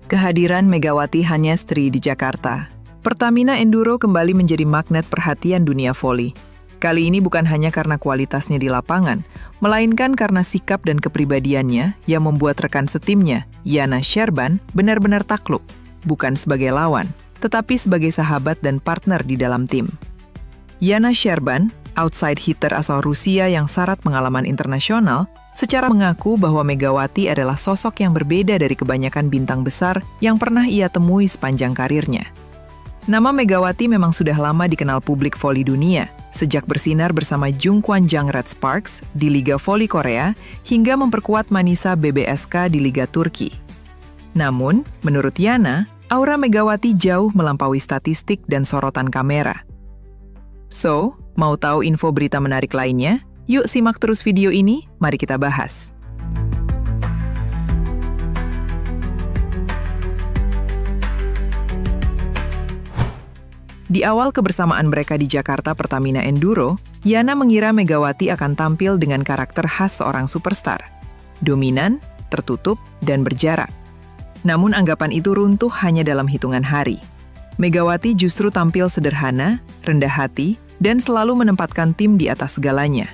Kehadiran Megawati Hanyastri di Jakarta. Pertamina Enduro kembali menjadi magnet perhatian dunia voli. Kali ini bukan hanya karena kualitasnya di lapangan, melainkan karena sikap dan kepribadiannya yang membuat rekan setimnya, Yana Sherban, benar-benar takluk, bukan sebagai lawan, tetapi sebagai sahabat dan partner di dalam tim. Yana Sherban, outside hitter asal Rusia yang syarat pengalaman internasional, secara mengaku bahwa Megawati adalah sosok yang berbeda dari kebanyakan bintang besar yang pernah ia temui sepanjang karirnya. Nama Megawati memang sudah lama dikenal publik voli dunia, sejak bersinar bersama Jungkwan-Jang Red Sparks di Liga Voli Korea hingga memperkuat Manisa BBSK di Liga Turki. Namun, menurut Yana, aura Megawati jauh melampaui statistik dan sorotan kamera. So, mau tahu info berita menarik lainnya? Yuk simak terus video ini, mari kita bahas. Di awal kebersamaan mereka di Jakarta Pertamina Enduro, Yana mengira Megawati akan tampil dengan karakter khas seorang superstar. Dominan, tertutup, dan berjarak. Namun anggapan itu runtuh hanya dalam hitungan hari. Megawati justru tampil sederhana, rendah hati, dan selalu menempatkan tim di atas segalanya.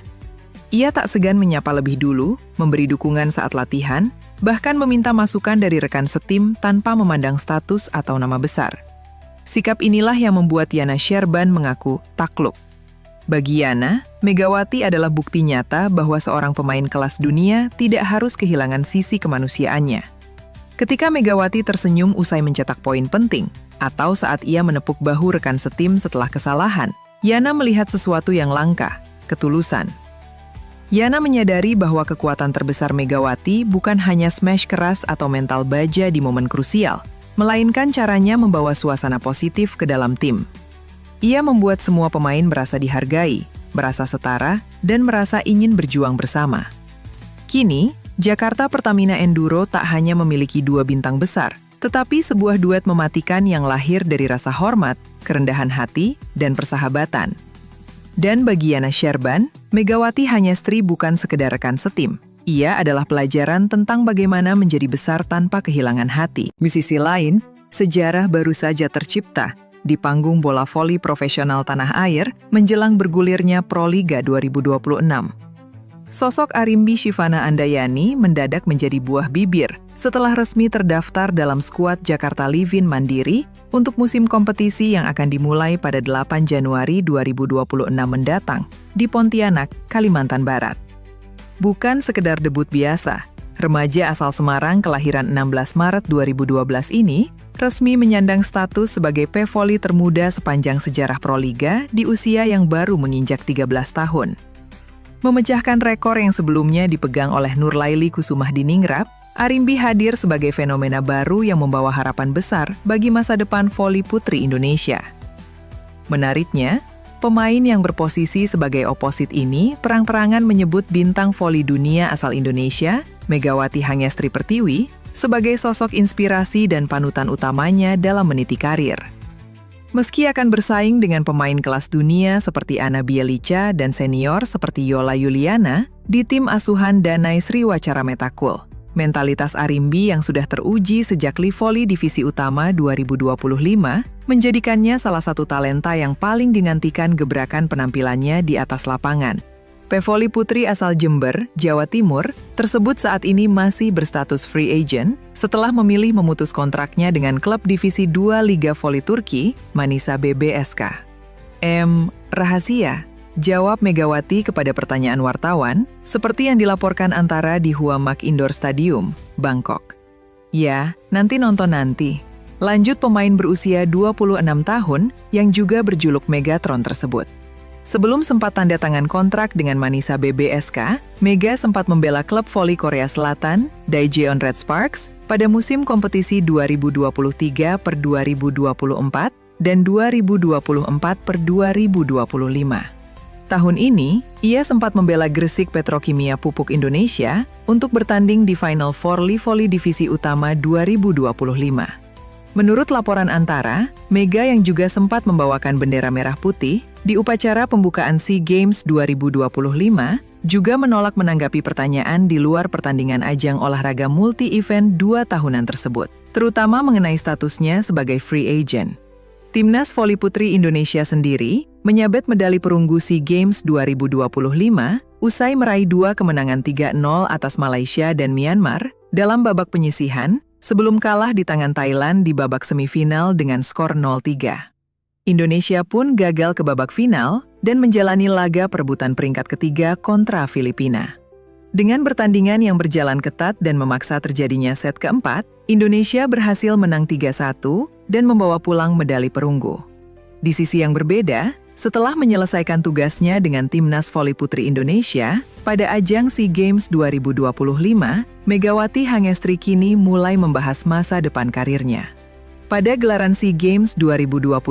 Ia tak segan menyapa lebih dulu, memberi dukungan saat latihan, bahkan meminta masukan dari rekan setim tanpa memandang status atau nama besar. Sikap inilah yang membuat Yana Sherban mengaku takluk. Bagi Yana, Megawati adalah bukti nyata bahwa seorang pemain kelas dunia tidak harus kehilangan sisi kemanusiaannya. Ketika Megawati tersenyum usai mencetak poin penting, atau saat ia menepuk bahu rekan setim setelah kesalahan, Yana melihat sesuatu yang langka, ketulusan. Yana menyadari bahwa kekuatan terbesar Megawati bukan hanya smash keras atau mental baja di momen krusial, melainkan caranya membawa suasana positif ke dalam tim. Ia membuat semua pemain merasa dihargai, merasa setara, dan merasa ingin berjuang bersama. Kini, Jakarta Pertamina Enduro tak hanya memiliki dua bintang besar, tetapi sebuah duet mematikan yang lahir dari rasa hormat, kerendahan hati, dan persahabatan. Dan bagi Yana Sherban, Megawati Hanyastri bukan sekedar rekan setim. Ia adalah pelajaran tentang bagaimana menjadi besar tanpa kehilangan hati. Di sisi lain, sejarah baru saja tercipta di panggung bola voli profesional tanah air menjelang bergulirnya Proliga 2026. Sosok Arimbi Shivana Andayani mendadak menjadi buah bibir setelah resmi terdaftar dalam skuad Jakarta Livin Mandiri untuk musim kompetisi yang akan dimulai pada 8 Januari 2026 mendatang di Pontianak, Kalimantan Barat. Bukan sekedar debut biasa, remaja asal Semarang kelahiran 16 Maret 2012 ini resmi menyandang status sebagai pevoli termuda sepanjang sejarah Proliga di usia yang baru menginjak 13 tahun. Memecahkan rekor yang sebelumnya dipegang oleh Nurlaili Kusumah-Diningrat, Arimbi hadir sebagai fenomena baru yang membawa harapan besar bagi masa depan voli putri Indonesia. Menariknya, pemain yang berposisi sebagai oposit ini terang-terangan menyebut bintang voli dunia asal Indonesia, Megawati Hanyastri Pertiwi, sebagai sosok inspirasi dan panutan utamanya dalam meniti karir. Meski akan bersaing dengan pemain kelas dunia seperti Anna Bielica dan senior seperti Yola Yuliana di tim asuhan Danai Sriwacara Metakul, mentalitas Arimbi yang sudah teruji sejak Livoli Divisi Utama 2025 menjadikannya salah satu talenta yang paling dinantikan gebrakan penampilannya di atas lapangan. Pevoli putri asal Jember, Jawa Timur, tersebut saat ini masih berstatus free agent setelah memilih memutus kontraknya dengan klub Divisi 2 Liga Voli Turki, Manisa BBSK. Rahasia? Jawab Megawati kepada pertanyaan wartawan, seperti yang dilaporkan Antara di Huamak Indoor Stadium, Bangkok. Ya, nanti nonton nanti. Lanjut pemain berusia 26 tahun yang juga berjuluk Megatron tersebut. Sebelum sempat tanda tangan kontrak dengan Manisa BBSK, Mega sempat membela klub voli Korea Selatan, Daejeon Red Sparks, pada musim kompetisi 2023 per 2024 dan 2024 per 2025. Tahun ini, ia sempat membela Gresik Petrokimia Pupuk Indonesia untuk bertanding di Final Four Livoli Divisi Utama 2025. Menurut laporan Antara, Mega yang juga sempat membawakan bendera merah putih di upacara pembukaan SEA Games 2025 juga menolak menanggapi pertanyaan di luar pertandingan ajang olahraga multi-event 2 tahunan tersebut, terutama mengenai statusnya sebagai free agent. Timnas voli putri Indonesia sendiri menyabet medali perunggu SEA Games 2025 usai meraih 2 kemenangan 3-0 atas Malaysia dan Myanmar dalam babak penyisihan sebelum kalah di tangan Thailand di babak semifinal dengan skor 0-3. Indonesia pun gagal ke babak final dan menjalani laga perebutan peringkat ketiga kontra Filipina. Dengan pertandingan yang berjalan ketat dan memaksa terjadinya set keempat, Indonesia berhasil menang 3-1 dan membawa pulang medali perunggu. Di sisi yang berbeda, setelah menyelesaikan tugasnya dengan Timnas Voli Putri Indonesia pada ajang SEA Games 2025, Megawati Hangestri kini mulai membahas masa depan karirnya. Pada gelaran SEA Games 2025,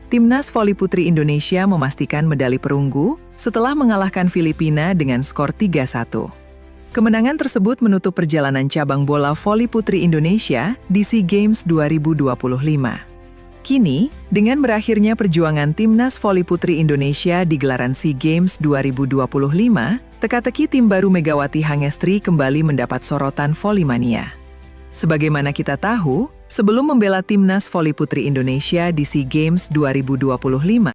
Timnas Voli Putri Indonesia memastikan medali perunggu setelah mengalahkan Filipina dengan skor 3-1. Kemenangan tersebut menutup perjalanan cabang bola voli putri Indonesia di SEA Games 2025. Kini, dengan berakhirnya perjuangan Timnas Voli Putri Indonesia di gelaran SEA Games 2025, teka-teki tim baru Megawati Hangestri kembali mendapat sorotan volimania. Sebagaimana kita tahu, sebelum membela Timnas Voli Putri Indonesia di SEA Games 2025,